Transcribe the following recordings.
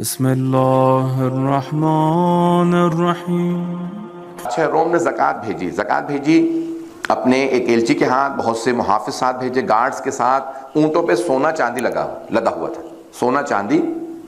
بسم اللہ الرحمن الرحیم۔ اچھا، روم نے زکوٰۃ بھیجی اپنے ایک ایلچی کے ہاتھ، بہت سے محافظ ساتھ بھیجے، گارڈز کے ساتھ، اونٹوں پہ سونا چاندی لدا ہوا تھا، سونا چاندی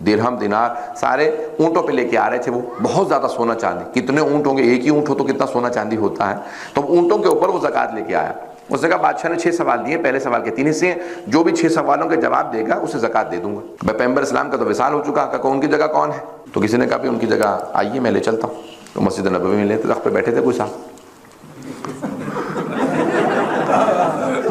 درہم دینار سارے اونٹوں پہ لے کے آ رہے تھے، وہ بہت زیادہ سونا چاندی، کتنے اونٹ ہوں گے، ایک ہی اونٹ ہو تو کتنا سونا چاندی ہوتا ہے، تو اونٹوں کے اوپر وہ زکوٰۃ لے کے آیا۔ اس نے کہا بادشاہ نے 6 سوال دیے، پہلے سوال کے 3 حصے ہیں، جو بھی 6 سوالوں کے جواب دے گا اسے زکوٰۃ دے دوں گا۔ پیغمبر اسلام کا تو وصال ہو چکا، کہ ان کی جگہ کون ہے؟ تو کسی نے کہا بھی ان کی جگہ آئیے میں لے چلتا ہوں، تو مسجد نبوی میں لے تخت پہ بیٹھے تھے کوئی صاحب،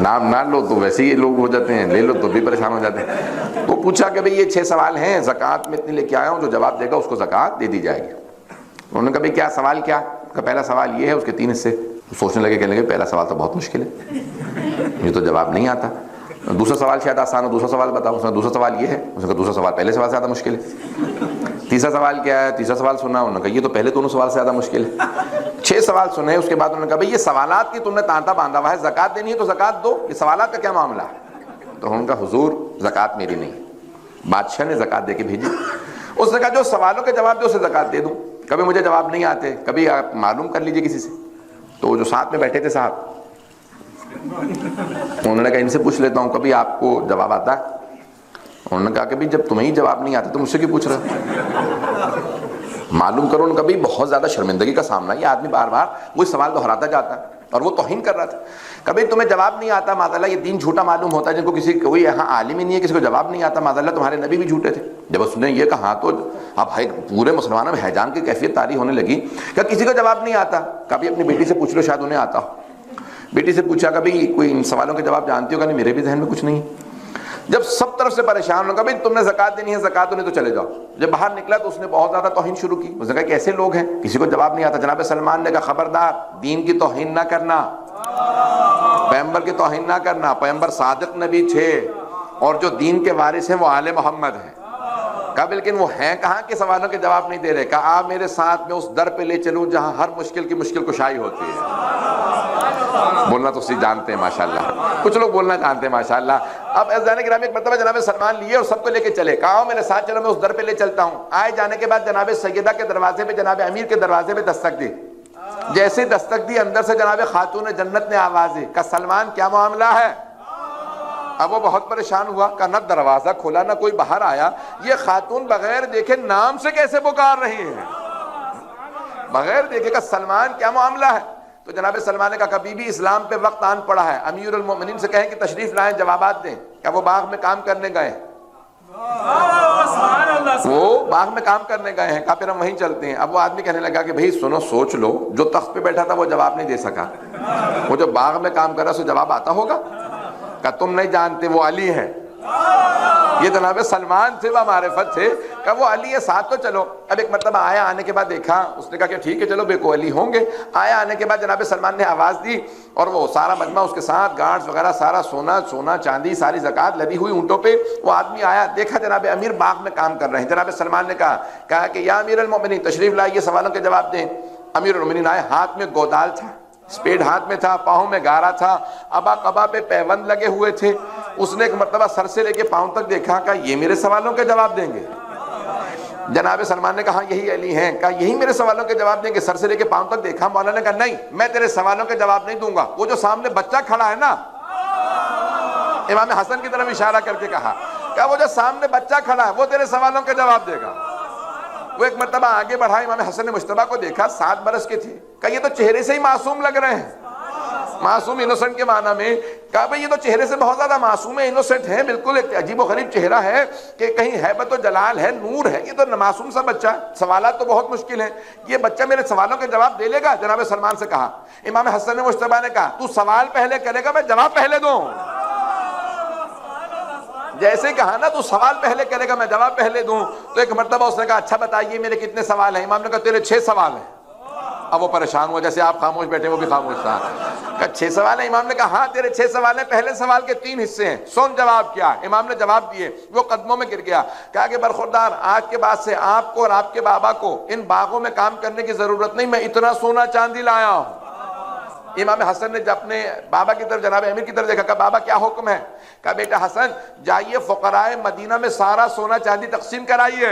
نام نہ لو تو ویسے ہی لوگ ہو جاتے ہیں، لے لو تو بھی پریشان ہو جاتے ہیں۔ تو پوچھا کہ بھئی یہ 6 سوال ہیں، زکوٰۃ میں اتنی لے کے آیا ہوں، جو جواب دے گا اس کو زکوٰۃ دے دی جائے گی۔ انہوں نے کہا بھئی کیا سوال کیا؟ کہ پہلا سوال یہ ہے، اس کے 3 حصے۔ سوچنے لگے، کہنے لگے پہلا سوال تو بہت مشکل ہے، مجھے تو جواب نہیں آتا۔ دوسرا سوال شاید آسان ہو، دوسرا سوال بتاؤ۔ اس نے دوسرا سوال یہ ہے، اس نے کہا دوسرا سوال پہلے سوال سے زیادہ مشکل ہے۔ تیسرا سوال کیا ہے؟ تیسرا سوال سنا، انہوں نے کہا یہ تو پہلے دونوں سوال سے زیادہ مشکل ہے۔ 6 سوال سنے، اس کے بعد انہوں نے کہا بھئی یہ سوالات کی تم نے تانتا باندھا ہوا ہے، زکوٰۃ دینی ہے تو زکوٰۃ دو، یہ سوالات کا کیا معاملہ ہے؟ تو انہوں نے کہا حضور زکوٰۃ میری نہیں۔ بادشاہ نے زکوٰۃ دے کے بھیجی۔ اس نے کہا جو سوالوں کے جواب دے اسے زکوٰۃ دے دوں، کبھی مجھے جواب نہیں آتے، کبھی آپ معلوم کر لیجئے کسی سے۔ تو جو ساتھ میں بیٹھے تھے صاحب، انہوں نے کہا ان سے پوچھ لیتا ہوں کبھی آپ کو جواب آتا ہے؟ انہوں نے کہا کہ جب تمہیں ہی جواب نہیں آتا تو مجھ سے کیوں پوچھ رہے ہو؟ معلوم کرو۔ ان کا بھی بہت زیادہ شرمندگی کا سامنا، یہ آدمی بار بار وہی سوال دہراتا جاتا ہے، اور وہ توہین کر رہا تھا۔ کبھی تمہیں جواب نہیں آتا، معاذاللہ یہ دین جھوٹا معلوم ہوتا ہے، جن کو کوئی یہاں عالم ہی نہیں ہے، کسی کو جواب نہیں آتا، معاذاللہ تمہارے نبی بھی جھوٹے تھے۔ جب اس نے یہ کہا تو اب پورے مسلمانوں میں ہیجان کی کیفیت طاری ہونے لگی کہ کسی کو جواب نہیں آتا۔ کبھی اپنی بیٹی سے پوچھ لو، شاید انہیں آتا ہو۔ بیٹی سے پوچھا کبھی کوئی ان سوالوں کے جواب جانتی ہو؟ کہ نہیں، میرے بھی ذہن میں کچھ نہیں۔ جب سب طرف سے پریشان ہو، کبھی تم نے زکوٰۃ دینی ہے، زکوٰۃ نہیں تو چلے جاؤ۔ جب باہر نکلا تو اس نے بہت زیادہ توہین شروع کی۔ اس نے کہا کیسے لوگ ہیں، کسی کو جواب نہیں آتا۔ جناب سلمان نے کہا خبردار، دین کی توہین نہ کرنا، پیغمبر کی توہین نہ کرنا۔ پیغمبر صادق نبی تھے، اور جو دین کے وارث ہیں وہ آل محمد ہیں۔ کہا لیکن وہ ہیں کہاں کہ سوالوں کے جواب نہیں دے رہے؟ کہا آپ میرے ساتھ میں اس در پہ لے چلوں جہاں ہر مشکل کی مشکل کشائی ہوتی ہے۔ بولنا تو اسی جانتے ہیں ماشاءاللہ، کچھ لوگ بولنا جانتے ہیں ماشاءاللہ۔ اب عزیزان گرامی، ایک مرتبہ جناب سلمان لیے اور سب کو لے کے چلے۔ کہا میرے ساتھ چلو، میں اس در پہ لے چلتا ہوں۔ آئے جانے کے بعد جناب سیدہ کے دروازے پہ، جناب امیر کے دروازے پہ دستک دی۔ جیسے دستک دی، اندر سے جناب خاتون جنت نے آواز دی، کہا سلمان کیا معاملہ ہے؟ اب وہ بہت پریشان ہوا، کہ نہ دروازہ کھولا نہ کوئی باہر آیا، یہ خاتون بغیر دیکھے نام سے کیسے پکار رہی ہے؟ بغیر دیکھے کہ سلمان کیا معاملہ ہے؟ تو جناب سلمان نے کہا کبھی بھی اسلام پہ وقت آن پڑا ہے، امیر المومنین سے کہیں کہ تشریف لائیں، جوابات دیں۔ کہ وہ باغ میں کام کرنے گئے، وہ باغ میں کام کرنے گئے ہیں۔ کہا پھر ہم وہیں چلتے ہیں۔ اب وہ آدمی کہنے لگا کہ بھئی سنو، سوچ لو، جو تخت پہ بیٹھا تھا وہ جواب نہیں دے سکا، وہ جو باغ میں کام کر رہا اسے جواب آتا ہوگا؟ کہ تم نہیں جانتے وہ علی ہے۔ یہ جناب سلمان سے معرفت تھے، کہ وہ علی ہے، ساتھ تو چلو۔ اب ایک مرتبہ آیا، آنے کے بعد دیکھا، اس نے کہا کہ ٹھیک ہے چلو، بے کو علی ہوں گے۔ آیا، آنے کے بعد جناب سلمان نے آواز دی، اور وہ سارا مجمع اس کے ساتھ، گارڈز وغیرہ سارا سونا چاندی، ساری زکوٰۃ لدی ہوئی اونٹوں پہ۔ وہ آدمی آیا، دیکھا جناب امیر باغ میں کام کر رہے ہیں۔ جناب سلمان نے کہا کہ یا امیر المومنین تشریف لائیے، سوالوں کے جواب دیں۔ امیر المومنین آئے، ہاتھ میں گودال تھا، اسپیڈ ہاتھ میں تھا، پاؤں میں گارا تھا، ابا قبا پہ پیوند لگے ہوئے تھے۔ اس نے ایک مرتبہ سر سے لے کے پاؤں تک دیکھا، کہا یہ میرے سوالوں کے جواب دیں گے؟ جناب سلمان نے کہا یہی علی ہیں۔ کہا یہی میرے سوالوں کے جواب دیں گے؟ سر سے لے کے پاؤں تک دیکھا۔ مولانا نے کہا نہیں، میں تیرے سوالوں کے جواب نہیں دوں گا، وہ جو سامنے بچہ کھڑا ہے نا، امام حسن کی طرف اشارہ کر کے کہا کہ وہ جو سامنے بچہ کھڑا ہے وہ تیرے سوالوں کے جواب دے گا۔ وہ ایک مرتبہ آگے بڑھا، امام حسن نے مجتبیٰ کو دیکھا، 7 برس کے تھے۔ کہا یہ تو چہرے سے ہی معصوم لگ رہے ہیں، معصوم انوسنٹ کے معنی میں۔ کہا بھئی یہ تو چہرے سے بہت زیادہ معصوم ہے، انوسنٹ ہے، بالکل ایک عجیب و غریب چہرہ ہے، کہ کہیں ہیبت و جلال ہے، نور ہے، یہ تو معصوم سا بچہ ہے، سوالات تو بہت مشکل ہیں، یہ بچہ میرے سوالوں کے جواب دے لے گا؟ جناب سلمان سے کہا۔ امام حسن مجتبیٰ نے کہا تو سوال پہلے کرے گا، میں جواب پہلے دوں؟ جیسے کہا نا تو سوال پہلے کرے گا میں جواب پہلے دوں۔ تو ایک مرتبہ اس نے کہا اچھا بتائیے میرے کتنے سوال ہیں؟ امام نے کہا تیرے 6 سوال ہیں۔ اب وہ پریشان ہوا، جیسے آپ خاموش بیٹھے وہ بھی خاموش تھا۔ کہا 6 سوال ہیں؟ امام نے کہا ہاں تیرے 6 سوال ہیں، پہلے سوال کے 3 حصے ہیں، سن جواب کیا؟ امام نے جواب دیے، وہ قدموں میں گر گیا۔ کہا کہ برخوردار، آج کے بعد سے آپ کو اور آپ کے بابا کو ان باغوں میں کام کرنے کی ضرورت نہیں، میں اتنا سونا چاندی لایا ہوں۔ امام حسن نے جب اپنے بابا کی طرف، جناب امیر کی طرف دیکھا، کہا بابا کیا حکم ہے؟ کہا بیٹا حسن جائیے فقراء مدینہ میں سارا سونا چاندی تقسیم کرائیے۔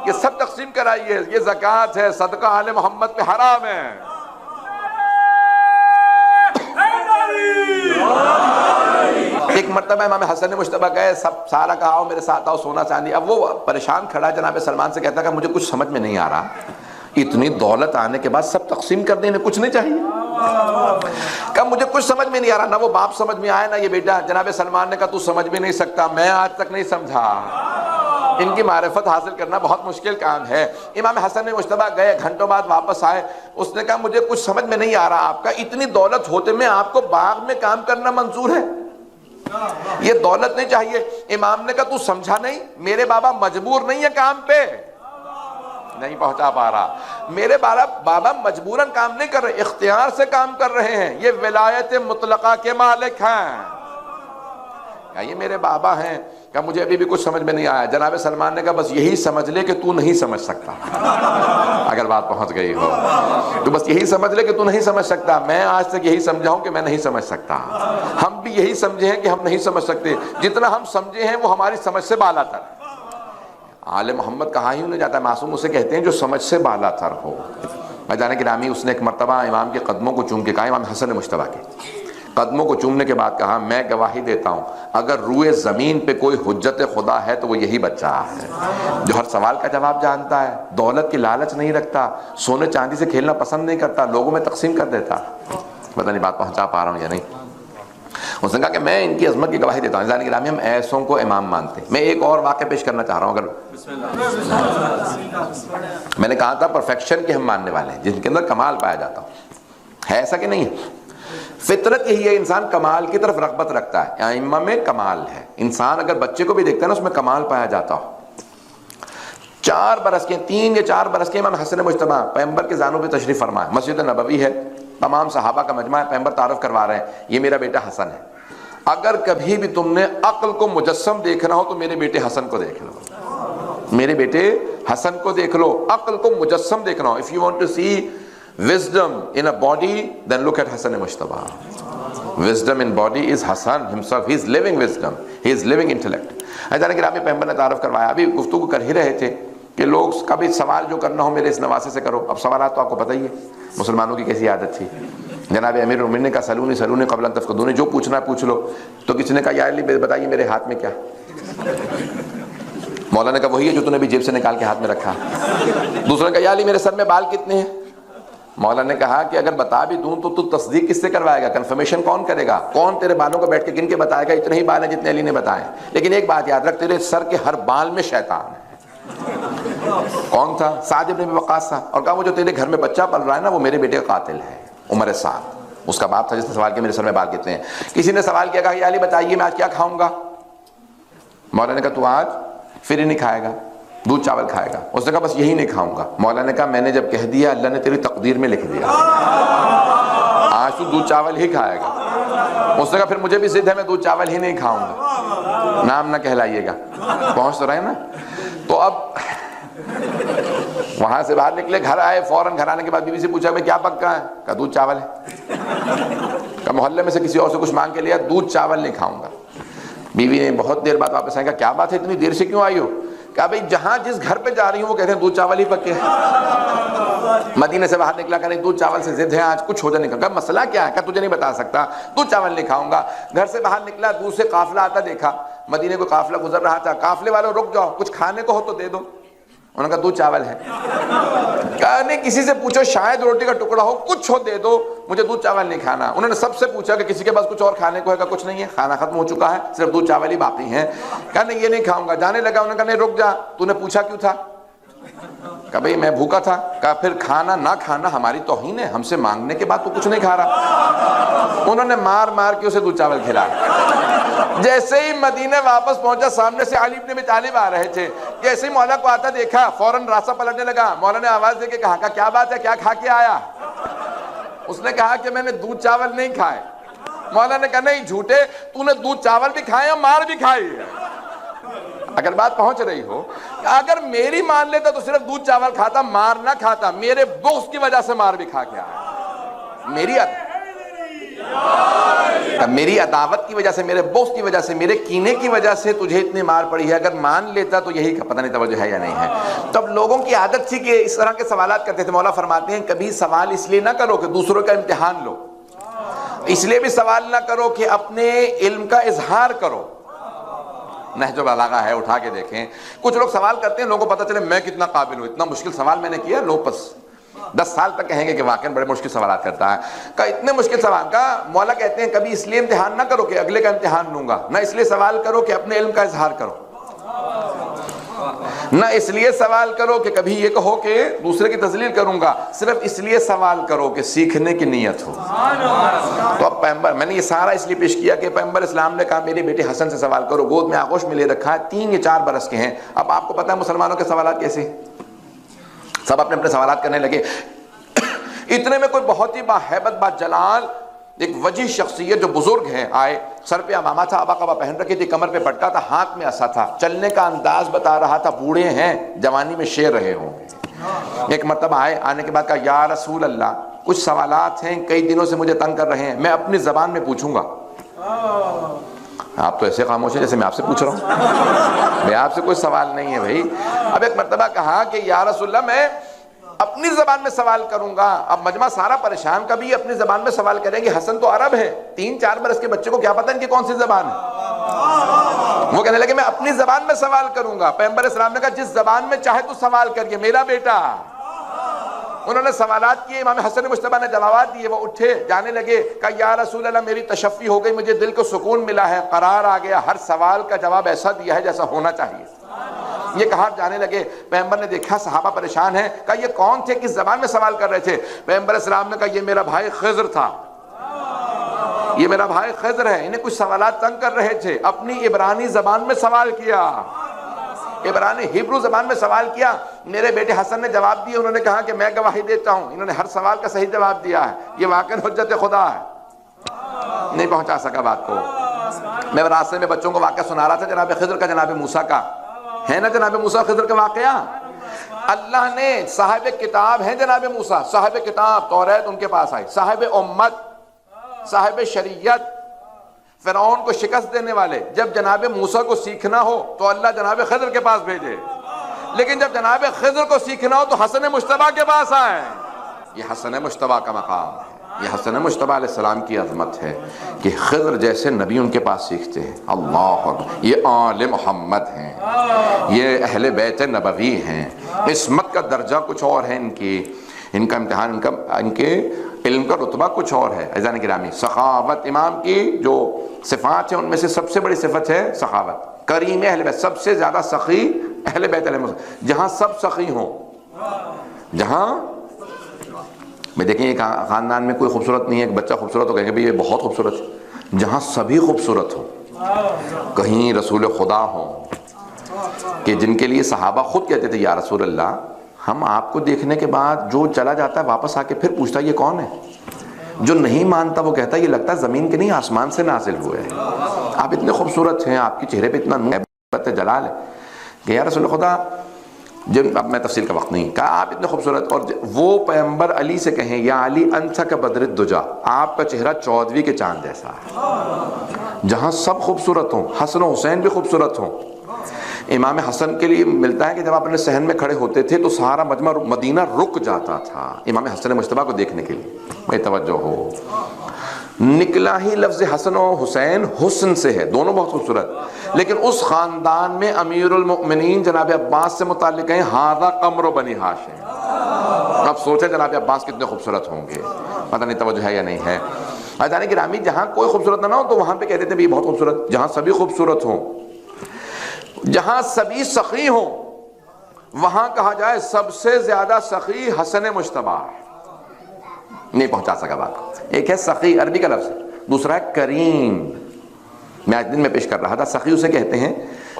یہ سب تقسیم کرائیے، یہ زکوٰۃ ہے، صدقہ آل محمد پہ حرام ہے۔ ایک مرتبہ امام حسن مجتبیٰ گئے، سب سارا کہا آؤ میرے ساتھ آؤ، سونا چاندی۔ اب وہ پریشان کھڑا جناب سلمان سے کہتا کہ مجھے کچھ سمجھ میں نہیں آ رہا، اتنی دولت آنے کے بعد سب تقسیم کر دینے کچھ نہیں چاہیے؟ کہ مجھے کچھ سمجھ میں نہیں آ رہا، نہ وہ باپ سمجھ میں آیا نہ یہ بیٹا۔ جناب سلمان نے کہا تو سمجھ بھی نہیں سکتا، میں آج تک نہیں سمجھا، ان کی معرفت حاصل کرنا بہت مشکل کام ہے۔ امام حسن مجتبیٰ گئے، گھنٹوں بعد واپس آئے، اس نے کہا مجھے کچھ سمجھ میں نہیں آ رہا، آپ کا اتنی دولت ہوتے میں آپ کو باغ میں کام کرنا منظور ہے؟ یہ دولت نہیں چاہیے۔ امام نے کہا تو سمجھا نہیں، میرے بابا مجبور نہیں ہے کام پہ، نہیں پہنچا پا رہا، میرے بابا مجبوراً کام نہیں کر رہے، اختیار سے کام کر رہے ہیں، یہ ولایت مطلقہ کے مالک ہیں، یہ میرے بابا ہیں۔ کہ مجھے ابھی بھی کچھ سمجھ میں نہیں آیا۔ جناب سلمان نے کہا بس یہی سمجھ لے کہ تو نہیں سمجھ سکتا، اگر بات پہنچ گئی ہو تو بس یہی سمجھ لے کہ تو نہیں سمجھ سکتا۔ میں آج تک یہی سمجھا ہوں کہ میں نہیں سمجھ سکتا، ہم بھی یہی سمجھے ہیں کہ ہم نہیں سمجھ سکتے، جتنا ہم سمجھے ہیں وہ ہماری سمجھ سے بالا تر ہے۔ آل محمد کہا ہی انہیں جاتا ہے، معصوم اسے کہتے ہیں جو سمجھ سے بالا تر ہو۔ میں جانے گرامی، اس نے ایک مرتبہ امام کے قدموں کو چوم کے کہا، امام حسن مجتبیٰ کے قدموں کو چومنے کے بعد کہا میں گواہی دیتا ہوں اگر روئے زمین پہ کوئی حجت خدا ہے تو وہ یہی بچہ ہے جو ہر سوال کا جواب جانتا ہے، دولت کی لالچ نہیں رکھتا، سونے چاندی سے کھیلنا پسند نہیں کرتا، لوگوں میں تقسیم کر دیتا۔ پتہ نہیں بات پہنچا پا رہا ہوں یا نہیں۔ اس نے کہا کہ میں ان کی عظمت کی گواہی دیتا ہوں۔ جانے گرامی، ہم ایسوں کو امام مانتے ہیں۔ میں ایک اور واقعہ پیش کرنا چاہ رہا ہوں، اگر میں نے کہا تھا پرفیکشن کے ہم ماننے والے ہیں، جن کے اندر کمال پایا جاتا ہے ایسا کہ نہیں ہے؟ فطرت یہی ہے، انسان کمال کی طرف رغبت رکھتا ہے، ائمہ میں کمال ہے، انسان اگر بچے کو بھی دیکھتا ہے نا اس میں کمال پایا جاتا ہو۔ 4 برس کے 3 یا 4 برس کے امام حسن مجتبیٰ پیغمبر کے زانوں پہ تشریف فرمائے، مسجد نبوی ہے، تمام صحابہ کا مجمع ہے، پیغمبر تعارف کروا رہے ہیں، یہ میرا بیٹا حسن ہے، اگر کبھی بھی تم نے عقل کو مجسم دیکھنا ہو تو میرے بیٹے حسن کو دیکھ لو، میرے بیٹے حسن کو دیکھ لو، عقل کو مجسم دیکھنا ہو۔ If you want to see wisdom in a body, then look at Hassan Mujtaba. Wisdom in body is Hassan himself. He is living wisdom. He is living intellect. حضرت گرامی پیغمبر نے تعارف کروایا، ابھی گفتگو کر ہی رہے تھے کہ لوگ کبھی سوال جو کرنا ہو میرے اس نواسے سے کرو۔ اب سوالات تو آپ کو پتہ ہی ہے مسلمانوں کی کیسی عادت تھی۔ جناب امیر المومنین نے کہا سلونی سلونی قبل ان تفقدونی، جو پوچھنا ہے پوچھ لو۔ تو کسی نے کہا یا علی بتائیے میرے ہاتھ میں کیا؟ مولا نے کہا وہی ہے جو تم نے بھی جیب سے نکال کے ہاتھ میں رکھا۔ دوسرے نے کہا یا علی میرے سر میں بال کتنے ہیں؟ مولا نے کہا کہ اگر بتا بھی دوں تو تصدیق کس سے کروائے گا، کنفرمیشن کون کرے گا؟ کون تیرے بالوں کو بیٹھ کے گن کے بتائے گا اتنے ہی بال ہیں جتنے علی نے بتائے؟ لیکن ایک بات یاد رکھ، تیرے سر کے ہر بال میں شیطان ہے۔ کون تھا؟ سعد بن ابی وقاص تھا، اور کہا وہ جو تیرے گھر میں بچہ پل رہا ہے نا وہ میرے بیٹے کا قاتل ہے، عمر سعد اس کا باپ تھا جس نے سوال کیا میرے سر میں بال کتنے ہیں۔ کسی نے سوال کیا، کہا یا علی بتائیے میں آج کیا کھاؤں گا؟ مولا نے کہا تو آج پھر ہی نہیں کھائے گا، دودھ چاول کھائے گا۔ اس نے کہا بس یہی نہیں کھاؤں گا۔ مولا نے کہا میں نے جب کہہ دیا اللہ نے تیری تقدیر میں لکھ دیا، آج تو دودھ چاول ہی کھائے گا۔ اس نے کہا پھر مجھے بھی ضد ہے، میں دودھ چاول ہی نہیں کھاؤں گا، نام نہ کہلائیے گا۔ پہنچ تو رہے نا؟ تو اب وہاں سے باہر نکلے، گھر آئے، فوراً گھر آنے کے بعد بیوی سے پوچھا میں کیا پکا ہے؟ کہا دودھ چاول ہے۔ کہا محلے میں سے کسی اور سے کچھ مانگ کے لیا، دودھ چاول نہیں کھاؤں گا۔ بیوی نے بہت دیر بعد واپس آئے، کہا کیا بات ہے اتنی دیر سے کیوں آئی ہو؟ کہا بھئی جہاں جس گھر پہ جا رہی ہوں وہ کہتے ہیں دودھ چاول ہی پکے ہیں۔ مدینے سے باہر نکلا، کہا دودھ چاول سے ضد ہے آج، کچھ ہو جائے نہیں۔ کہا مسئلہ کیا ہے؟ کہا تجھے نہیں بتا سکتا، دودھ چاول نہیں کھاؤں گا۔ گھر سے باہر نکلا، دور سے قافلہ آتا دیکھا، مدینے کو قافلہ گزر رہا تھا۔ قافلے والوں رک جاؤ، کچھ کھانے کو ہو تو دے دو۔ انہوں نے کہا دودھ چاول ہے۔ کہا نہیں کسی سے پوچھو شاید روٹی کا ٹکڑا ہو، کچھ ہو دے دو، مجھے دودھ چاول نہیں کھانا۔ انہوں نے سب سے پوچھا کہ کسی کے پاس کچھ اور کھانے کو ہے؟ کہا کچھ نہیں ہے، کھانا ختم ہو چکا ہے، صرف دودھ چاول ہی باقی ہیں۔ کہا نہیں یہ نہیں کھاؤں گا۔ جانے لگا، انہوں نے کہا نہیں رک جا، تو نے پوچھا کیوں تھا؟ کہا بھئی میں بھوکا تھا۔ کہا پھر کھانا نہ کھانا ہماری توہین ہے، ہم سے مانگنے کے بعد تو کچھ نہیں کھا رہا۔ انہوں نے مار مار کے اسے دودھ چاول کھلایا۔ جیسے ہی مدینے واپس پہنچا، سامنے سے علی بن ابی طالب آ رہے تھے، جیسے ہی مولا کو آتا دیکھا فوراً راستہ پلٹنے لگا۔ مولا نے آواز دے کے کہا کہ کیا بات ہے، کیا کھا کے آیا؟ اس نے کہا کہ میں نے دودھ چاول نہیں کھائے۔ مولا نے کہا نہیں جھوٹے، تو نے دودھ چاول بھی کھائے اور مار بھی کھائی ہے۔ اگر بات پہنچ رہی ہو، اگر میری مان لیتا تو صرف دودھ چاول کھاتا، مار نہ کھاتا، میرے بغض کی وجہ سے مار بھی کھا کے آیا۔ میری عادت میری عداوت کی وجہ سے، میرے بغض کی وجہ سے، میرے کینے کی وجہ سے تجھے اتنی مار پڑی ہے، اگر مان لیتا تو یہی پتہ نہیں توجہ ہے یا نہیں ہے۔ تب لوگوں کی عادت تھی کہ اس طرح کے سوالات کرتے تھے۔ مولا فرماتے ہیں کبھی سوال اس لیے نہ کرو کہ دوسروں کا امتحان لو، اس لیے بھی سوال نہ کرو کہ اپنے علم کا اظہار کرو۔ نہج البلاغہ ہے، اٹھا کے دیکھیں۔ کچھ لوگ سوال کرتے ہیں، لوگوں کو پتہ چلے میں کتنا قابل ہوں، اتنا مشکل سوال میں نے کیا، لوگ بس 10 سال تک کہیں گے کہ واقعاً بڑے مشکل سوالات کرتا ہے۔ کہ اتنے مشکل سوال کا مولا کہتے ہیں کبھی اس لیے امتحان نہ کرو کہ اگلے کا امتحان لوں گا، نہ اس لیے سوال کرو کہ اپنے علم کا اظہار کرو، نہ اس لیے سوال کرو کہ کبھی یہ کہو کہ دوسرے کی تذلیل کروں گا، صرف اس لیے سوال کرو کہ سیکھنے کی نیت ہو۔ تو اب پیغمبر، میں نے یہ سارا اس لیے پیش کیا کہ پیغمبر اسلام نے کہا میرے بیٹے حسن سے سوال کرو، گود میں آغوش میں لے رکھا ہے، 3 یا 4 برس کے ہیں۔ اب آپ کو پتہ ہے مسلمانوں کے سوالات کیسے، سب اپنے اپنے سوالات کرنے لگے۔ اتنے میں کوئی بہت ہی باہیبت باجلال ایک وجیح شخصیت جو بزرگ ہیں آئے، سر پہ امامہ تھا، عبا قبا پہن رکھی تھی، کمر پہ پٹکا تھا، ہاتھ میں عصا تھا، چلنے کا انداز بتا رہا تھا، بوڑھے ہیں، جوانی میں شیر رہے ہوں گے۔ ایک مرتبہ آئے، آنے کے بعد کہا یا رسول اللہ کچھ سوالات ہیں، کئی دنوں سے مجھے تنگ کر رہے ہیں، میں اپنی زبان میں پوچھوں گا۔ آپ تو ایسے خاموش ہیں جیسے میں آپ سے پوچھ رہا ہوں، میں آپ سے کوئی سوال نہیں ہے بھائی۔ اب ایک مرتبہ کہا کہ یا رسول اللہ میں اپنی زبان میں سوال کروں گا۔ اب مجمع سارا پریشان، کبھی اپنی زبان میں سوال کریں گے، حسن تو عرب ہے، 3-4 برس کے بچے کو کیا پتہ ان کی کون سی زبان ہے۔ وہ کہنے لگے میں اپنی زبان میں سوال کروں گا۔ پیغمبر اسلام نے کہا جس زبان میں چاہے تو سوال کریے میرا بیٹا۔ انہوں نے سوالات کیے، امام حسن مجتبیٰ نے جوابات دیے، وہ اٹھے جانے لگے، کہا یا رسول اللہ میری تشفی ہو گئی، مجھے دل کو سکون ملا ہے، قرار آ گیا، ہر سوال کا جواب ایسا دیا ہے جیسا ہونا چاہیے۔ یہ کہا جانے لگے، پیغمبر نے دیکھا صحابہ پریشان ہیں، کہا یہ کون تھے، کس زبان میں سوال کر رہے تھے؟ پیغمبر اسلام نے کہا یہ میرا بھائی خضر تھا، یہ میرا بھائی خضر ہے، انہیں کچھ سوالات تنگ کر رہے تھے، اپنی عبرانی زبان میں سوال کیا، عبرانی ہیبرو زبان میں سوال کیا۔ میرے بیٹے حسن نے جواب دیا، انہوں نے کہا کہ میں گواہی دیتا ہوں انہوں نے ہر سوال کا صحیح جواب دیا ہے، یہ واقعی حجت خدا ہے۔ نہیں پہنچا سکا بات کو۔ میں راستے میں بچوں کو واقعہ سنا رہا تھا جناب خضر کا، جناب موسیٰ کا، ہے نا جناب موسیٰ خضر کا واقعہ۔ اللہ نے صاحب کتاب ہیں جناب موسیٰ، صاحب کتاب توریت ان کے پاس آئی، صاحب امت، صاحب شریعت، فرعون کو شکست دینے والے۔ جب جناب موسیٰ کو سیکھنا ہو تو اللہ جناب خضر کے پاس بھیجے، لیکن جب جناب خضر کو سیکھنا ہو تو حسن مجتبیٰ کے پاس آئے۔ یہ حسن مجتبیٰ کا مقام ہے، یہ حسن مجتبیٰ علیہ السلام کی عظمت ہے کہ خضر جیسے نبی ان کے پاس سیکھتے ہیں۔ اللہ اکبر، یہ آل محمد ہیں، یہ اہل بیت نبوی ہیں، عصمت کا درجہ کچھ اور ہے ان کی، ان کا امتحان، ان کے علم کا رتبہ کچھ اور ہے۔ عزیزان گرامی، سخاوت امام کی جو صفات ہیں ان میں سے سب سے بڑی صفت ہے سخاوت۔ کریم اہل بیت، سب سے زیادہ سخی اہل بیت علیہ السلام، جہاں سب سخی ہوں، جہاں میں دیکھیں ایک خاندان میں کوئی خوبصورت نہیں ہے، ایک بچہ خوبصورت ہو کہیں گے بھئی یہ بہت خوبصورت ہے، جہاں سبھی خوبصورت ہو، کہیں رسول خدا ہوں کہ جن کے لیے صحابہ خود کہتے تھے یا رسول اللہ ہم آپ کو دیکھنے کے بعد جو چلا جاتا ہے واپس آ کے پھر پوچھتا ہے یہ کون ہے، جو نہیں مانتا وہ کہتا ہے یہ لگتا ہے زمین کے نہیں آسمان سے نازل ہوئے ہیں، آپ اتنے خوبصورت ہیں، آپ کے چہرے پہ اتنا نور جلال ہے کہ یا رسول خدا، جب اب میں تفصیل کا وقت نہیں، کہا آپ اتنے خوبصورت، اور وہ پیغمبر علی سے کہیں یا علی انت کا بدر الدجا، آپ کا چہرہ 14ویں کے چاند جیسا ہے، جہاں سب خوبصورت ہوں، حسن و حسین بھی خوبصورت ہوں۔ امام حسن کے لیے ملتا ہے کہ جب آپ اپنے صحن میں کھڑے ہوتے تھے تو سارا مجمع مدینہ رک جاتا تھا امام حسن مجتبیٰ کو دیکھنے کے لیے۔ میں توجہ ہو، نکلا ہی لفظ حسن و حسین حسن سے ہے، دونوں بہت خوبصورت، لیکن اس خاندان میں امیر المؤمنین جناب عباس سے متعلق ہیں ھذا قمر بنی ہاشم۔ اب سوچیں جناب عباس کتنے خوبصورت ہوں گے، پتہ نہیں توجہ ہے یا نہیں ہے۔ عزیزان گرامی، جہاں کوئی خوبصورت نہ ہو تو وہاں پہ کہتے تھے بھی بہت خوبصورت، جہاں سبھی خوبصورت ہوں، جہاں سبھی سخی ہوں، وہاں کہا جائے سب سے زیادہ سخی حسن مجتبیٰ۔ نہیں پہنچا سکا بات کو۔ ایک ہے سخی، عربی کا لفظ، دوسرا ہے کریم۔ میں آج دن میں پیش کر رہا تھا، سخی اسے کہتے ہیں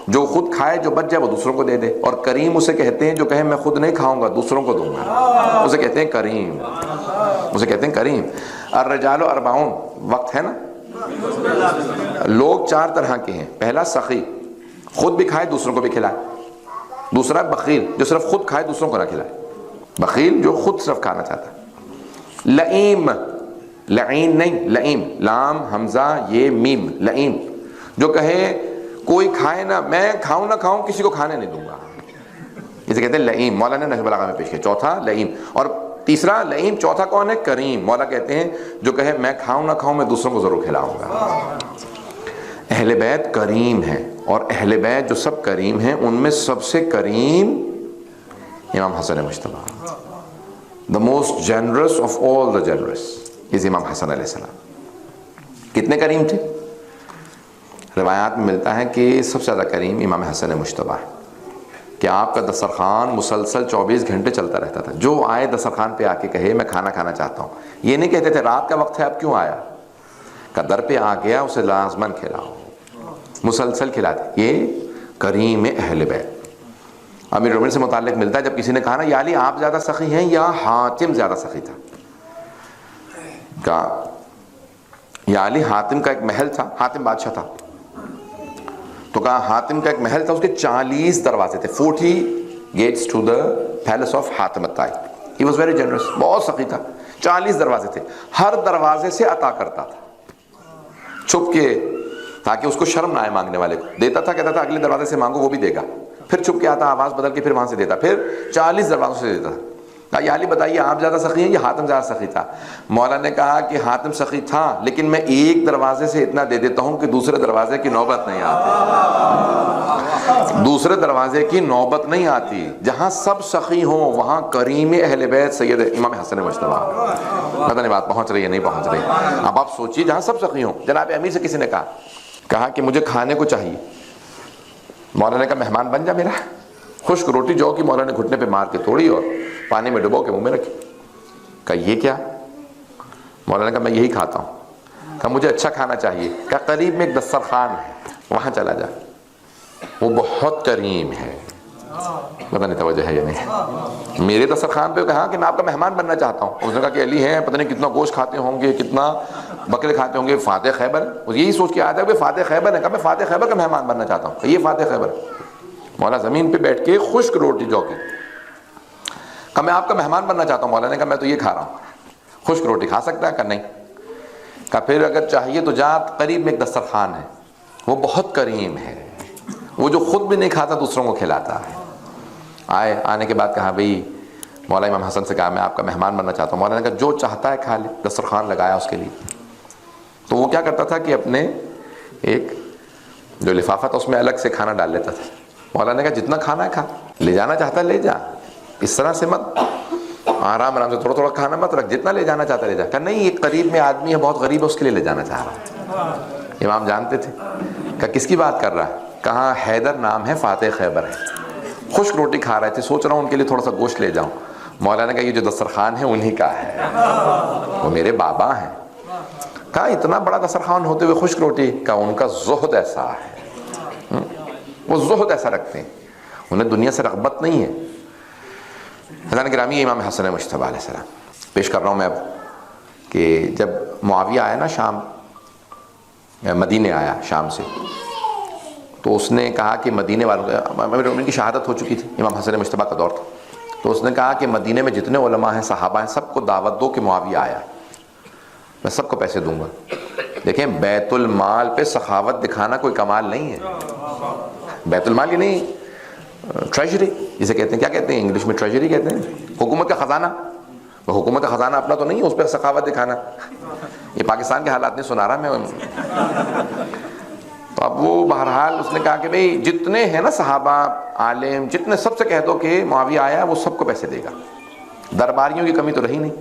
جو خود کھائے، جو بچ جائے وہ دوسروں کو دے دے، اور کریم اسے کہتے ہیں جو کہے میں خود نہیں کھاؤں گا دوسروں کو دوں گا، اسے کہتے ہیں کریم، اسے کہتے ہیں کریم۔ الرجال اربعون، وقت ہے نا، لوگ 4 طرح کے ہیں۔ پہلا سخی، خود بھی کھائے دوسروں کو بھی کھلائے۔ دوسرا بخیل، جو صرف خود کھائے دوسروں کو نہ کھلائے، بخیل جو خود صرف کھانا چاہتا ہے۔ لئیم، لعین نہیں، لئیم، لام حمزہ یہ میم، لئیم، جو کہے کوئی کھائے نہ، میں کھاؤں نہ کھاؤں کسی کو کھانے نہیں دوں گا، اسے کہتے ہیں لئیم. مولا نے نہج البلاغہ میں پیش کیا. چوتھا لئیم. اور تیسرا لئیم. چوتھا کون ہے؟ کریم. مولا کہتے ہیں جو کہے میں کھاؤں نہ کھاؤں میں دوسروں کو ضرور کھلاؤں گا. اہل بیت کریم ہیں، اور اہل بیت جو سب کریم ہیں ان میں سب سے کریم امام حسن Mujtaba. The most generous of all the generous is امام حسن علیہ السلام. کتنے کریم تھے؟ روایات میں ملتا ہے کہ سب سے زیادہ کریم امام حسن مجتبی ہے، کہ آپ کا دسترخوان مسلسل 24 گھنٹے چلتا رہتا تھا. جو آئے دسترخوان پہ آ کے کہے میں کھانا کھانا چاہتا ہوں، یہ نہیں کہتے تھے رات کا وقت ہے اب کیوں آیا، کہ در پہ آ گیا اسے لازماً کھلاؤ، مسلسل کھلاتے. یہ کریم اہل بیت. امیر المومنین سے متعلق ملتا ہے جب کسی نے کہا نا یا علی آپ زیادہ سخی ہیں یا حاتم زیادہ سخی تھا، کہا یا علی حاتم کا ایک محل تھا، حاتم بادشاہ تھا، تو کہا حاتم کا ایک محل تھا، اس کے 40 دروازے تھے، 40 gates to the palace of Hatim الطائی. He was very generous. بہت سخی تھا. 40 دروازے تھے، ہر دروازے سے عطا کرتا تھا چھپ کے، تاکہ اس کو شرم نہ آئے مانگنے والے کو. دیتا تھا، کہتا تھا اگلے دروازے سے مانگو وہ بھی دے گا، پھر چھپ کے آتا، آواز بدل کے پھر وہاں سے دیتا، پھر 40 دروازوں سے دیتا. یا علی بتائیے آپ زیادہ سخی ہیں یا حاتم زیادہ سخی تھا؟ مولا نے کہا کہ حاتم سخی تھا، لیکن میں ایک دروازے سے اتنا دے دیتا ہوں کہ دوسرے دروازے کی نوبت نہیں آتی. دوسرے دروازے کی نوبت نہیں آتی. جہاں سب سخی ہوں وہاں کریم اہل بیت سید امام حسن مجتبی. پتہ نہیں بات پہنچ رہی ہے نہیں پہنچ رہی. اب آپ سوچئے جہاں سب سخی ہوں. جناب امیر سے کسی نے کہا کہ مجھے کھانے کو چاہیے. مولا نے کہا مہمان بن جا میرا. خشک روٹی جو کی مولا نے گھٹنے پہ مار کے توڑی اور پانی میں ڈبو کے منہ میں رکھی. کہا یہ کیا؟ مولا نے کہا میں یہی کھاتا ہوں. کہا مجھے اچھا کھانا چاہیے. کہا قریب میں ایک دسترخوان ہے وہاں چلا جا، وہ بہت کریم ہے. پتہ نہیں توجہ ہے یا نہیں. میرے دسترخوان پہ کہا کہ میں آپ کا مہمان بننا چاہتا ہوں. اس نے کہا کہ علی ہیں پتہ نہیں کتنا گوشت کھاتے ہوں گے، کتنا بکرے کھاتے ہوں گے، فاتح خیبر. وہ یہی سوچ کے آیا تھا کہ فاتح خیبر ہے. کہا میں فاتح خیبر کا مہمان بننا چاہتا ہوں. کہ یہ فاتح خیبر. مولا زمین پہ بیٹھ کے خشک روٹی جو کی. کہا میں آپ کا مہمان بننا چاہتا ہوں. مولا نے کہا میں تو یہ کھا رہا ہوں. خشک روٹی کھا سکتا ہے؟ کہا نہیں. کہا پھر اگر چاہیے تو جا، قریب میں ایک دسترخوان ہے وہ بہت کریم ہے، وہ جو خود بھی نہیں کھاتا دوسروں کو کھلاتا ہے. آنے کے بعد کہا بھئی مولا امام حسن سے کہا میں آپ کا مہمان بننا چاہتا ہوں. مولا نے کہا جو چاہتا ہے کھا لے. دسترخوان لگایا اس کے لیے. تو وہ کیا کرتا تھا کہ اپنے ایک جو لفافہ تھا اس میں الگ سے کھانا ڈال لیتا تھا. مولا نے کہا جتنا کھانا ہے کھا، لے جانا چاہتا ہے لے جا، اس طرح سے مت، آرام سے تھوڑا تھوڑا کھانا مت رکھ، جتنا لے جانا چاہتا لے جا. کہا نہیں یہ قریب میں آدمی ہے بہت غریب ہے اس کے لیے لے جانا چاہ رہا. امام جانتے تھے. کہا کس کی بات کر رہا ہے؟ کہا حیدر نام ہے، فاتح خیبر ہے. خشک روٹی کھا رہے تھے، سوچ رہا ہوں ان کے لیے تھوڑا سا گوشت لے جاؤں. مولا نے کہا یہ جو دسترخوان ہے انہی کا ہے، وہ میرے بابا ہیں. کہا اتنا بڑا دسترخوان ہوتے ہوئے خشک روٹی؟ کہا ان کا زہد ایسا ہے، وہ زہد ایسا رکھتے ہیں، انہیں دنیا سے رغبت نہیں ہے. حضرات گرامی امام حسن مجتبی علیہ السلام پیش کر رہا ہوں میں اب، کہ جب معاویہ آیا نا شام، مدینے آیا شام سے، تو اس نے کہا کہ مدینے والوں، امیر المومنین کی شہادت ہو چکی تھی، امام حسن مجتبی کا دور تھا. تو اس نے کہا کہ مدینے میں جتنے علماء ہیں صحابہ ہیں سب کو دعوت دو کہ معاویہ آیا، میں سب کو پیسے دوں گا. دیکھیں بیت المال پہ سخاوت دکھانا کوئی کمال نہیں ہے. بیت المال یہ نہیں، ٹریجری جسے کہتے ہیں، کیا کہتے ہیں انگلش میں؟ ٹریجری کہتے ہیں، حکومت کا خزانہ. حکومت کا خزانہ اپنا تو نہیں ہے، اس پہ سخاوت دکھانا. یہ پاکستان کے حالات نہیں سنا رہا میں. تو اب وہ بہرحال اس نے کہا کہ بھئی جتنے ہیں نا صحابہ عالم جتنے، سب سے کہہ دو کہ معاویہ آیا وہ سب کو پیسے دے گا. درباریوں کی کمی تو رہی نہیں،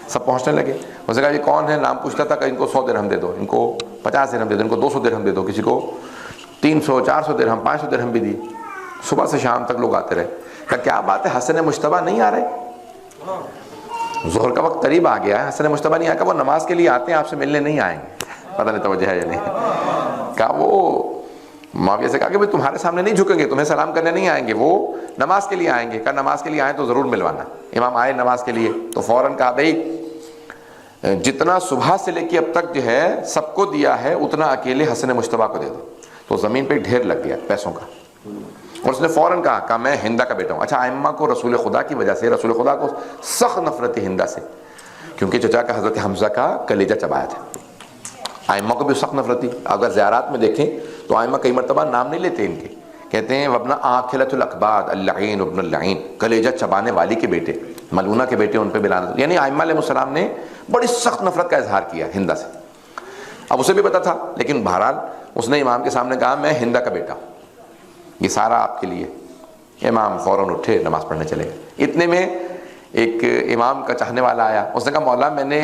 سب پہنچنے لگے. اس نے کہا یہ کون ہے؟ نام پوچھتا تھا کہ ان کو 100 درہم دے دو، ان کو 50 درہم دے دو، ان کو 200 درہم دے دو، کسی کو 300 400 درہم 500 درہم بھی دی. صبح سے شام تک لوگ آتے رہے. کہا کیا بات ہے حسن مجتبی نہیں آ رہے؟ ظہر کا وقت قریب آ گیا ہے، حسن مجتبی نہیں آیا. کہ وہ نماز کے لیے آتے ہیں، آپ سے ملنے نہیں آئیں گے. پتہ نہیں توجہ ہے یا نہیں. کہا وہ معاویہ سے کہا کہ بھئی تمہارے سامنے نہیں جھکیں گے، تمہیں سلام کرنے نہیں آئیں گے، وہ نماز کے لیے آئیں گے. کہا نماز کے لیے آئیں تو ضرور ملوانا. امام آئے نماز کے لیے تو فوراً کہا بھئی جتنا صبح سے لے کے اب تک جو ہے سب کو دیا ہے اتنا اکیلے حسن مجتبی کو دے دو. تو زمین پہ ڈھیر لگ گیا پیسوں کا. اور اس نے فوراً کہا میں ہندا کا بیٹا ہوں. اچھا ائمہ کو رسول خدا کی وجہ سے، رسول خدا کو سخت نفرت ہے ہندا سے. کیونکہ چچا کا حضرت حمزہ کا کلیجہ چبایا تھا. ائمہ کو بھی سخت نفرت تھی. اگر زیارات میں دیکھیں تو ائمہ کئی مرتبہ نام نہیں لیتے ان کے, کہتے ہیں وابن آکلۃ الاقباد اللعین ابن اللعین, کلیجہ چبانے والی کے بیٹے, ملونہ کے بیٹے, ان پہ بلانت. یعنی ائمہ علیہ السلام نے بڑی سخت نفرت کا اظہار کیا ہندہ سے. اب اسے بھی پتا تھا, لیکن بہرحال اس نے امام کے سامنے کہا میں ہندہ کا بیٹا ہوں, یہ سارا آپ کے لیے. امام فوراً اٹھے, نماز پڑھنے چلے گئے. اتنے میں ایک امام کا چاہنے والا آیا. اس نے کہا مولا میں نے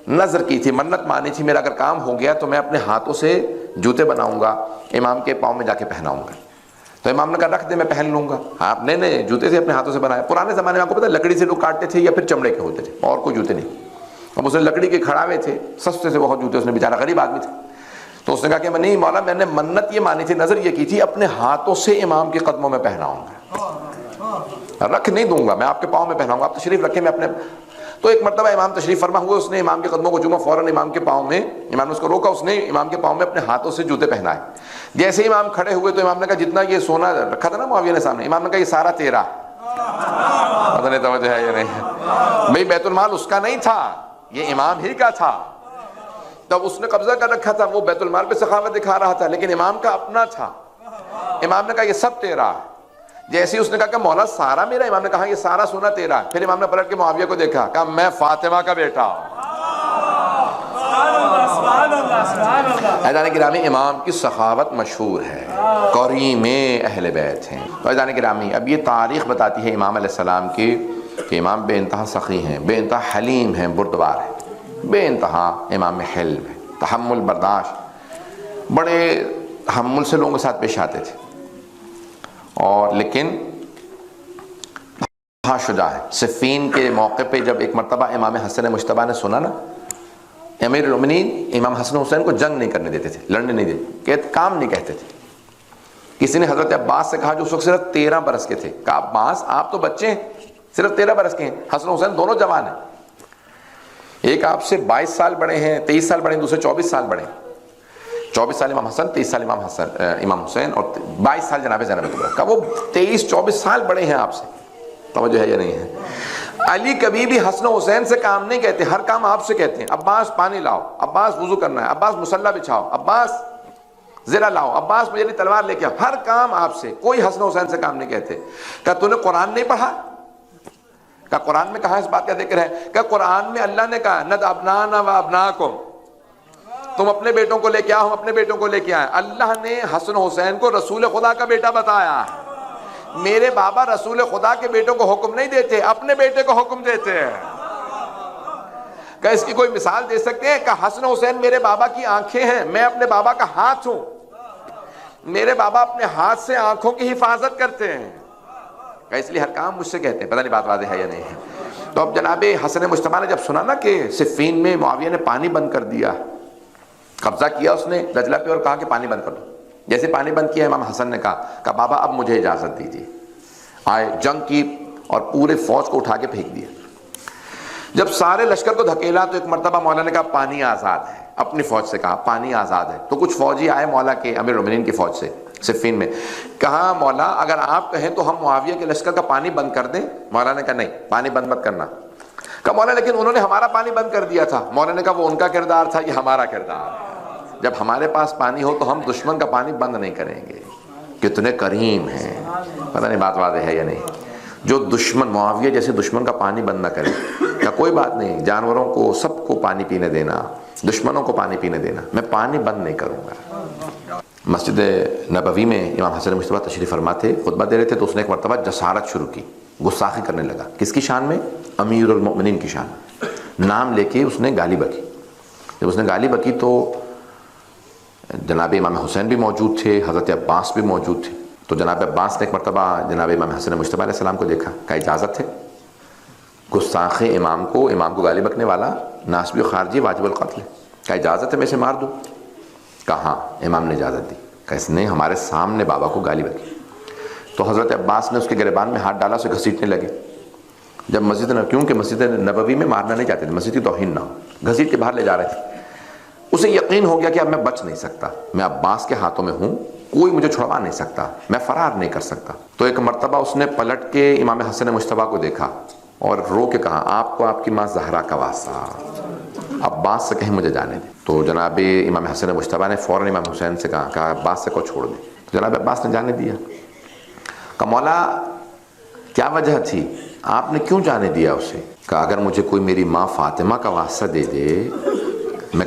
نظر کی تھی, منت مانی تھی, میرا اگر کام ہو گیا تو میں اپنے ہاتھوں سے جوتے بناؤں گا, امام کے پاؤں میں جا کے پہناؤں گا. تو امام نے کہا رکھ دے, میں پہن لوں گا. آپ نے جوتے سے اپنے ہاتھوں سے بنایا. پرانے زمانے میں آپ کو پتا لکڑی سے لوگ کاٹتے تھے یا پھر چمڑے کے ہوتے تھے, اور کوئی جوتے نہیں. اب اس نے لکڑی کے کھڑاوے تھے, سستے سے بہت جوتے, اس نے بیچارہ غریب آدمی تھا. تو اس نے کہا کہ میں نہیں مولا, میں نے منت یہ مانی تھی, نظر یہ کی تھی, اپنے ہاتھوں سے امام کے قدموں میں پہناؤں گا, رکھ نہیں دوں گا, میں آپ کے پاؤں میں پہناؤں گا, آپ تشریف رکھیں, میں اپنے. تو ایک مرتبہ امام تشریف فرما ہوئے, اس نے امام کے قدموں کو چوما, فوراً امام کے پاؤں میں, امام نے اس کو روکا, اس نے امام کے پاؤں میں اپنے ہاتھوں سے جوتے پہنائے. جیسے امام کھڑے ہوئے تو امام نے کہا جتنا یہ سونا رکھا تھا نا معاویہ نے سامنے, امام نے کہا یہ سارا تیرا. پتہ نہیں توجہ ہے یا نہیں, بھئی بیت المال اس کا نہیں تھا, یہ امام ہی کا تھا. تب اس نے قبضہ کر رکھا تھا, وہ بیت المال پہ سخاوت دکھا رہا تھا, لیکن امام کا اپنا تھا. امام نے کہا یہ سب تیرا. جیسے اس نے کہا کہ مولا سارا میرا, امام نے کہا یہ سارا سونا تیرا. پھر امام نے پلٹ کے معاویہ کو دیکھا, کہا میں فاطمہ کا بیٹا ہوں. عزیزان گرامی, امام کی سخاوت مشہور ہے, کریم اہل بیت ہیں. عزیزان گرامی, اب یہ تاریخ بتاتی ہے امام علیہ السلام کی کہ امام بے انتہا سخی ہیں, بے انتہا حلیم ہیں, بردبار ہیں, بے انتہا امام حلم ہے, تحمل برداشت, بڑے تحمل سے لوگوں کے ساتھ پیش آتے تھے. اور لیکن بہت شجاع ہے. صفین کے موقع پہ جب ایک مرتبہ امام حسن مجتبیٰ نے سنا نا, امیر المومنین امام حسن حسین کو جنگ نہیں کرنے دیتے تھے, لڑنے نہیں دیتے, کہ کام نہیں کہتے تھے. کسی نے حضرت عباس سے کہا جو اس وقت صرف 13 برس کے تھے, کہا عباس آپ تو بچے ہیں, صرف 13 برس کے ہیں, حسن حسین دونوں جوان ہیں, ایک آپ سے 22 سال بڑے ہیں, 23 سال بڑے ہیں, دوسرے 24 سال بڑے ہیں. 24 سال امام حسن, 23 سال امام حسین, اور 22 سال جناب زینب کبریٰ. کہا وہ 23-24 سال بڑے ہیں آپ سے. توجہ ہے یا نہیں ہے؟ علی کبھی بھی حسن و حسین سے کام نہیں کہتے, ہر کام آپ سے کہتے ہیں. عباس پانی لاؤ, عباس وضو کرنا ہے, عباس مصلی بچھاؤ, عباس زرہ لاؤ, عباس مجھے تلوار لے کے آؤ, ہر کام آپ سے. کوئی حسن و حسین سے کام نہیں کہتے. کہا تو نے قرآن نہیں پڑھا؟ کہا قرآن میں کہاں اس بات کا ذکر ہے؟ کہ قرآن میں اللہ نے کہا ند ابنانا و ابناکم, تم اپنے بیٹوں کو لے کے آؤ, ہم اپنے بیٹوں کو لے کے آئے. اللہ نے حسن حسین کو رسول خدا کا بیٹا بتایا ہے. میرے بابا رسول خدا کے بیٹوں کو حکم نہیں دیتے, اپنے بیٹے کو حکم دیتے ہیں. کہ اس کی کوئی مثال دے سکتے ہیں؟ کہ حسن حسین میرے بابا کی آنکھیں ہیں, میں اپنے بابا کا ہاتھ ہوں. میرے بابا اپنے ہاتھ سے آنکھوں کی حفاظت کرتے ہیں, کہ اس لیے ہر کام مجھ سے کہتے ہیں. پتہ نہیں بات واضح ہے یا نہیں ہے؟ تو اب جناب حسن مجتبیٰ نے جب سنا نا کہ صفین میں معاویہ نے پانی بند کر دیا, قبضہ کیا اس نے دجلہ پہ, اور کہا کہ پانی بند کر دو. جیسے پانی بند کیا, امام حسن نے کہا بابا اب مجھے اجازت دیجیے. آئے, جنگ کی, اور پورے فوج کو اٹھا کے پھینک دیا. جب سارے لشکر کو دھکیلا تو ایک مرتبہ مولا نے کہا پانی آزاد ہے, اپنی فوج سے کہا پانی آزاد ہے. تو کچھ فوجی آئے مولا کے, امیر المومنین کی فوج سے صفین میں, کہا مولا اگر آپ کہیں تو ہم معاویہ کے لشکر کا پانی بند کر دیں. مولا نے کہا نہیں, پانی بند مت کرنا. کہا مولا لیکن انہوں نے ہمارا پانی بند کر دیا تھا. مولا نے کہا وہ ان کا کردار تھا, یہ ہمارا کردار ہے. جب ہمارے پاس پانی ہو تو ہم دشمن کا پانی بند نہیں کریں گے. کتنے کریم ہیں, پتہ نہیں بات واضح ہے یا نہیں؟ جو دشمن, معاویہ جیسے دشمن کا پانی بند نہ کرے. یا کوئی بات نہیں, جانوروں کو سب کو پانی پینے دینا, دشمنوں کو پانی پینے دینا, میں پانی بند نہیں کروں گا. مسجد نبوی میں امام حسن مجتبیٰ تشریف فرما تھے, خطبہ دے رہے تھے, تو اس نے ایک مرتبہ جسارت شروع کی, گستاخی کرنے لگا. کس کی شان میں؟ امیر المؤمنین کی شان. نام لے کے اس نے گالی بکی. جب اس نے گالی بکی تو جناب امام حسین بھی موجود تھے, حضرت عباس بھی موجود تھے. تو جناب عباس نے ایک مرتبہ جناب امام حسن مجتبیٰ علیہ السلام کو دیکھا, کہا اجازت ہے؟ گستاخ امام کو گالی بکنے والا ناسبی و خارجی واجب القتل ہے. کہا اجازت ہے میں اسے مار دوں؟ کہا ہاں, امام نے اجازت دی. کہ اس نے ہمارے سامنے بابا کو گالی بکی. تو حضرت عباس نے اس کے گریبان میں ہاتھ ڈالا, اسے گھسیٹنے لگے. جب کیونکہ مسجد نبوی میں مارنا نہیں چاہتے تھے, مسجد کی توہین نہ ہو, گھسیٹ کے باہر لے جا رہے تھے. اسے یقین ہو گیا کہ اب میں بچ نہیں سکتا, میں عباس کے ہاتھوں میں ہوں, کوئی مجھے چھڑوا نہیں سکتا, میں فرار نہیں کر سکتا. تو ایک مرتبہ اس نے پلٹ کے امام حسن مجتبیٰ کو دیکھا, اور رو کے کہا آپ کو آپ کی ماں زہرا کا واسطہ، عباس سے کہیں مجھے جانے دیں. تو جناب امام حسن مجتبیٰ نے فوراً امام حسین سے کہا عباس سے کو چھوڑ دیں. تو جناب عباس نے جانے دیا. کہا مولا کیا وجہ تھی، آپ نے کیوں جانے دیا اسے؟ کہا اگر مجھے کوئی میری ماں فاطمہ کا واسطہ دے دے